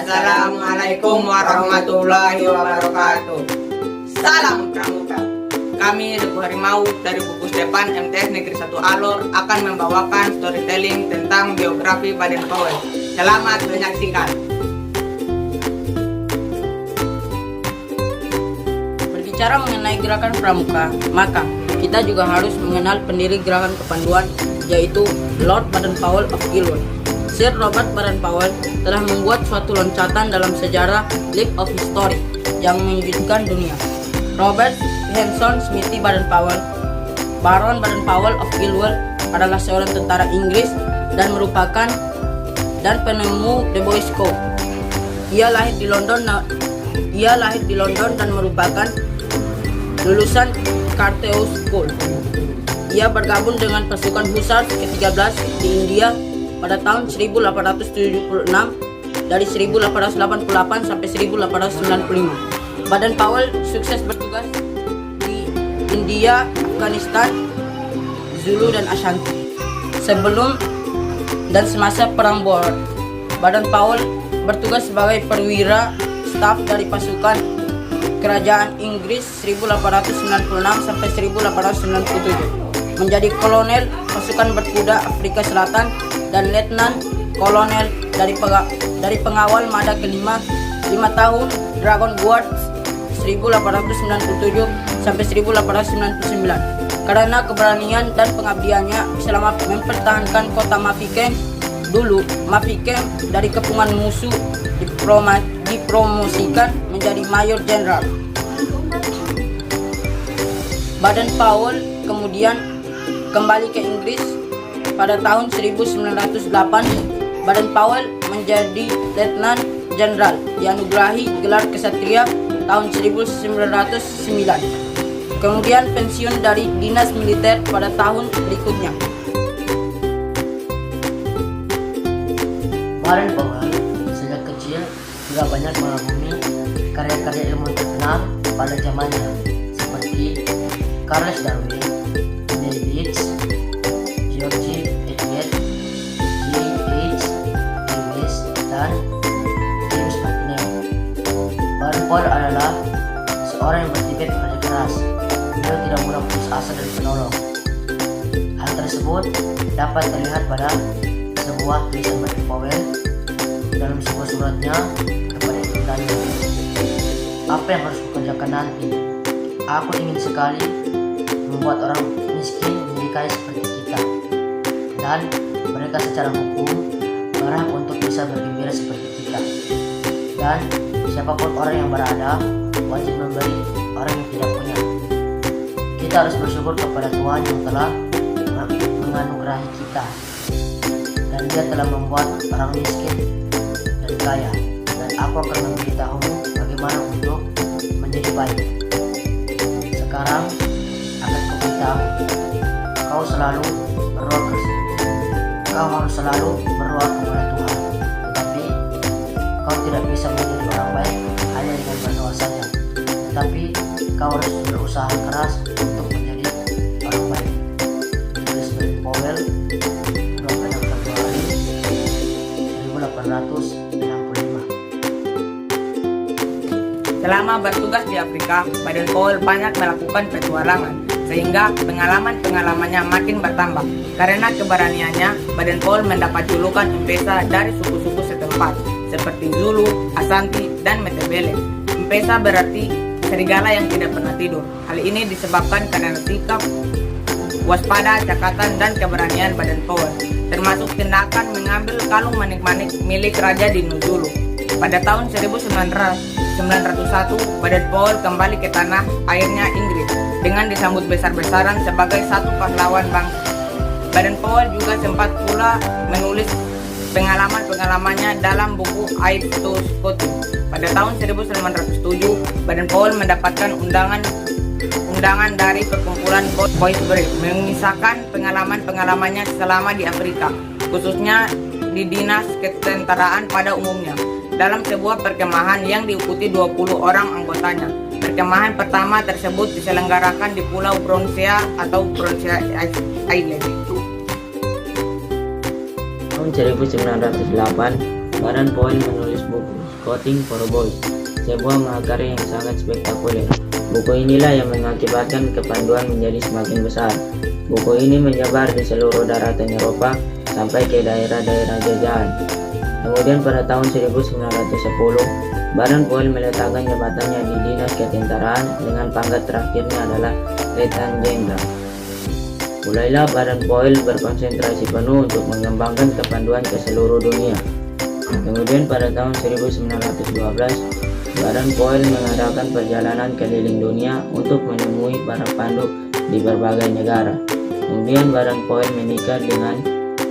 Assalamualaikum warahmatullahi wabarakatuh. Salam Pramuka. Kami Regu Harimau dari Gugus Depan MTS Negeri 1 Alor akan membawakan storytelling tentang biografi Baden-Powell. Selamat menyaksikan. Berbicara mengenai gerakan Pramuka, maka kita juga harus mengenal pendiri gerakan kepanduan, yaitu Lord Baden-Powell of Gilwell. Sir Robert Baden-Powell telah membuat suatu loncatan dalam sejarah leap of history yang mengejutkan dunia. Robert Hanson Smithy Baden-Powell, Baron Baden-Powell of Gilwell, adalah seorang tentara Inggris dan merupakan penemu The Boys Code. Ia lahir di London dan merupakan lulusan Carteus School. Ia bergabung dengan pasukan Hussars ke-13 di India pada tahun 1876 dari 1888 sampai 1895. Baden-Powell sukses bertugas di India, Afghanistan, Zulu dan Ashanti. Sebelum dan semasa Perang Boer, Baden-Powell bertugas sebagai perwira staf dari pasukan Kerajaan Inggris 1896 sampai 1897, menjadi kolonel pasukan berkuda Afrika Selatan dan letnan kolonel dari pengawal Mada kelima 5 tahun Dragon Guard 1897 sampai 1899. Karena keberanian dan pengabdiannya selama mempertahankan kota Mafeking, dulu Mafeking dari kepungan musuh dipromosikan menjadi mayor jenderal. Baden-Powell kemudian kembali ke Inggris pada tahun 1908. Baden-Powell menjadi letnan jenderal, dianugerahi gelar kesatria tahun 1909. Kemudian pensiun dari dinas militer pada tahun berikutnya. Baden-Powell sejak kecil sudah banyak mengagumi karya-karya ilmuwan terkenal pada zamannya seperti Charles Darwin, David, George Eliot, J.H. Lewis, dan James McNeill. Baden-Powell adalah seorang yang bertipe pekerja keras. Beliau tidak mudah putus asa dan penolong. Hal tersebut dapat terlihat pada sebuah tulisan Baden-Powell dalam sebuah suratnya kepada ibundanya. Apa yang harus kukerjakan nanti? Aku ingin sekali membuat orang miskin menjadi kaya seperti kita, dan mereka secara hukum berhak untuk bisa bergembira seperti kita. Dan siapapun orang yang berada wajib memberi orang yang tidak punya. Kita harus bersyukur kepada Tuhan yang telah menganugerahi kita, dan Dia telah membuat orang miskin dan kaya. Dan aku akan memberitahumu bagaimana untuk menjadi baik. Sekarang akan kuberitahu, kau harus selalu berdoa kepada Tuhan, tetapi kau tidak bisa menjadi orang baik hanya dengan berdoa saja, tetapi kau harus berusaha keras untuk menjadi orang baik. Ditulis Baden-Powell 26 Februari 1865. Selama bertugas di Afrika, Baden-Powell banyak melakukan petualangan, sehingga pengalaman-pengalamannya makin bertambah. Karena keberaniannya, Baden-Powell mendapat julukan M-Pesa dari suku-suku setempat, seperti Zulu, Ashanti, dan Matabele. M-Pesa berarti serigala yang tidak pernah tidur. Hal ini disebabkan karena sikap waspada, cekatan, dan keberanian Baden-Powell, termasuk tindakan mengambil kalung manik-manik milik Raja di Zulu. Pada tahun 1901, Baden-Powell kembali ke tanah airnya Inggris dengan disambut besar-besaran sebagai satu pahlawan bangsa. Baden-Powell juga sempat pula menulis pengalaman-pengalamannya dalam buku Aid to Scotland. Pada tahun 1907, Baden-Powell mendapatkan undangan dari perkumpulan Boysbridge mengisahkan pengalaman-pengalamannya selama di Afrika, khususnya di dinas ketentaraan pada umumnya, dalam sebuah perkemahan yang diikuti 20 orang anggotanya. Perkemahan pertama tersebut diselenggarakan di Pulau Bronsia atau Bronsia Island. Tahun 1908, Baden-Powell menulis buku Scouting for Boys, sebuah mahakarya yang sangat spektakuler. Buku inilah yang mengakibatkan kepanduan menjadi semakin besar. Buku ini menyebar di seluruh daratan Eropa sampai ke daerah-daerah jajahan. Kemudian pada tahun 1910, Baden Powell meletakkan jabatannya di Dinas Ketentaraan dengan pangkat terakhirnya adalah Letnan Jenderal. Mulailah Baden Powell berkonsentrasi penuh untuk mengembangkan kepanduan ke seluruh dunia. Kemudian pada tahun 1912, Baden Powell mengadakan perjalanan keliling dunia untuk menemui para pandu di berbagai negara. Kemudian Baden Powell menikah dengan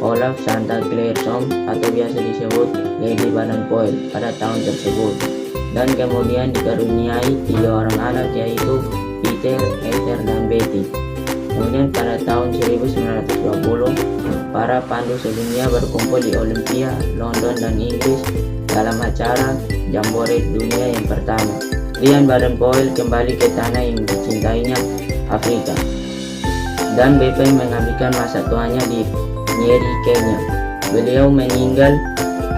Olaf Santa Claresholm atau biasa disebut Lady Baden Powell pada tahun tersebut, dan kemudian dikaruniai 3 orang anak, yaitu Peter, Ethel, dan Betty. Kemudian pada tahun 1920, para pandu sedunia berkumpul di Olympia, London, dan Inggris dalam acara Jambore Dunia yang pertama. Kemudian Baden Powell kembali ke tanah yang dicintainya, Afrika, dan BP menghabiskan masa tuanya di Nyeri, Kenya. Beliau meninggal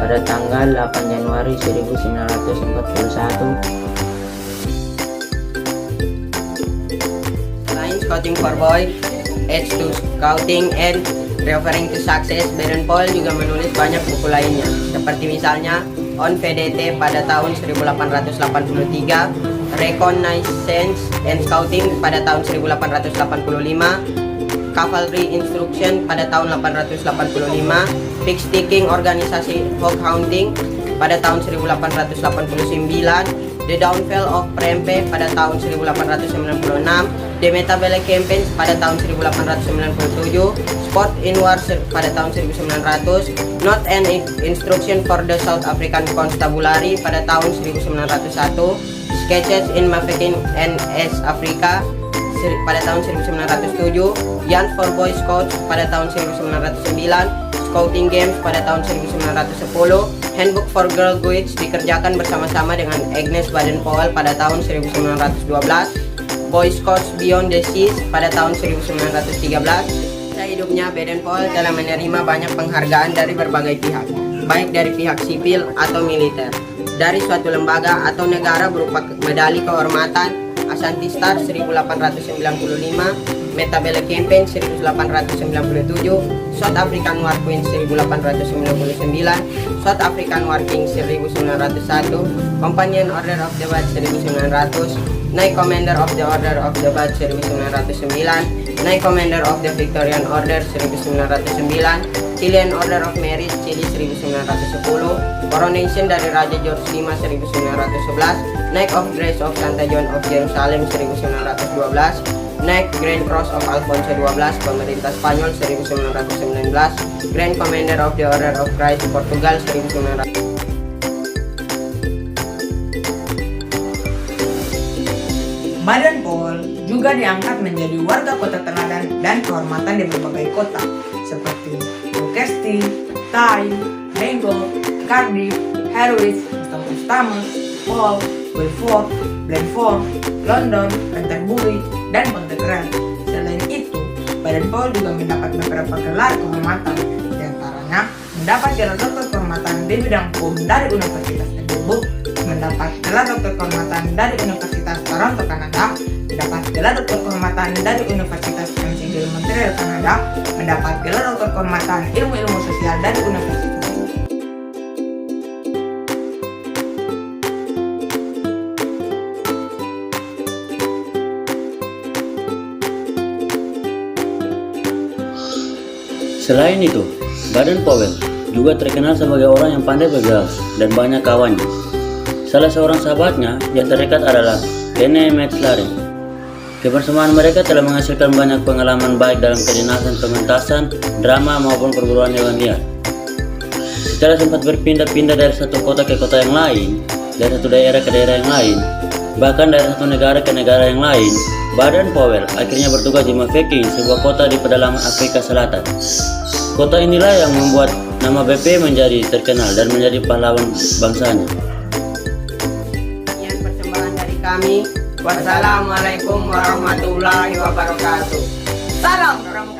pada tanggal 8 Januari 1941. Selain Scouting for Boys, Aids to Scouting and Referring to Success, Baden Powell juga menulis banyak buku lainnya, seperti misalnya On VDT pada tahun 1883, Reconnaissance and Scouting pada tahun 1885, Cavalry Instruction pada tahun 885, Pig Sticking Organisasi Hog Hunting pada tahun 1889, The Downfall of Prempeh pada tahun 1896, The Matabele Campaign pada tahun 1897, Sport in War pada tahun 1900, Note and Instruction for the South African Constabulary pada tahun 1901, Sketches in Mafeking NS Africa pada tahun 1907, Yarn for Boy Scouts pada tahun 1909, Scouting Games pada tahun 1910, Handbook for Girl Guides dikerjakan bersama-sama dengan Agnes Baden Powell pada tahun 1912, Boy Scouts Beyond the Seas pada tahun 1913. Pada hidupnya, Baden Powell telah menerima banyak penghargaan dari berbagai pihak, baik dari pihak sipil atau militer, dari suatu lembaga atau negara berupa medali kehormatan, Ashanti Star 1895, Matabele Campaign 1897, South African War Queen 1899, South African War King 1901, Companion Order of the Badge 1900, Knight Commander of the Order of the Badge 1909, Knight Commander of the Victorian Order 1909, Chilean Order of Merit Chile 1910, Coronation dari Raja George V 1911, Knight of Grace of Santa John of Jerusalem 1912, Knight Grand Cross of Alfonso XII Pemerintah Spanyol 1919, Grand Commander of the Order of Christ Portugal 1900. Baden Powell juga diangkat menjadi warga kota teladan dan kehormatan di berbagai kota seperti Newcastle, Tyne, Bangor, Cardiff, Harwich, Stamford, Hull, Belfort, Blandford, London, Canterbury, dan Pontypridd. Selain itu, Baden Powell juga mendapat beberapa gelar kehormatan, diantaranya mendapat gelar doktor kehormatan di bidang hukum dari Universitas Edinburgh, mendapat gelar doktor kehormatan dari Universitas Toronto, Kanada, mendapat gelar doktor kehormatan dari Universitas McGill Montreal, Kanada, mendapat gelar doktor kehormatan ilmu-ilmu sosial dari Universitas. Selain itu, Baden Powell juga terkenal sebagai orang yang pandai bergaul dan banyak kawannya. Salah seorang sahabatnya yang terdekat adalah René Metzlaring. Kebersamaan mereka telah menghasilkan banyak pengalaman baik dalam kedinasan pementasan, drama maupun perguruan hewan liar. Setelah sempat berpindah-pindah dari satu kota ke kota yang lain, dari satu daerah ke daerah yang lain, bahkan dari satu negara ke negara yang lain, Baden Powell akhirnya bertugas di Mafeking, sebuah kota di pedalaman Afrika Selatan. Kota inilah yang membuat nama BP menjadi terkenal dan menjadi pahlawan bangsanya. Sekian persembahan dari kami. Wassalamualaikum warahmatullahi wabarakatuh. Salam Pramuka.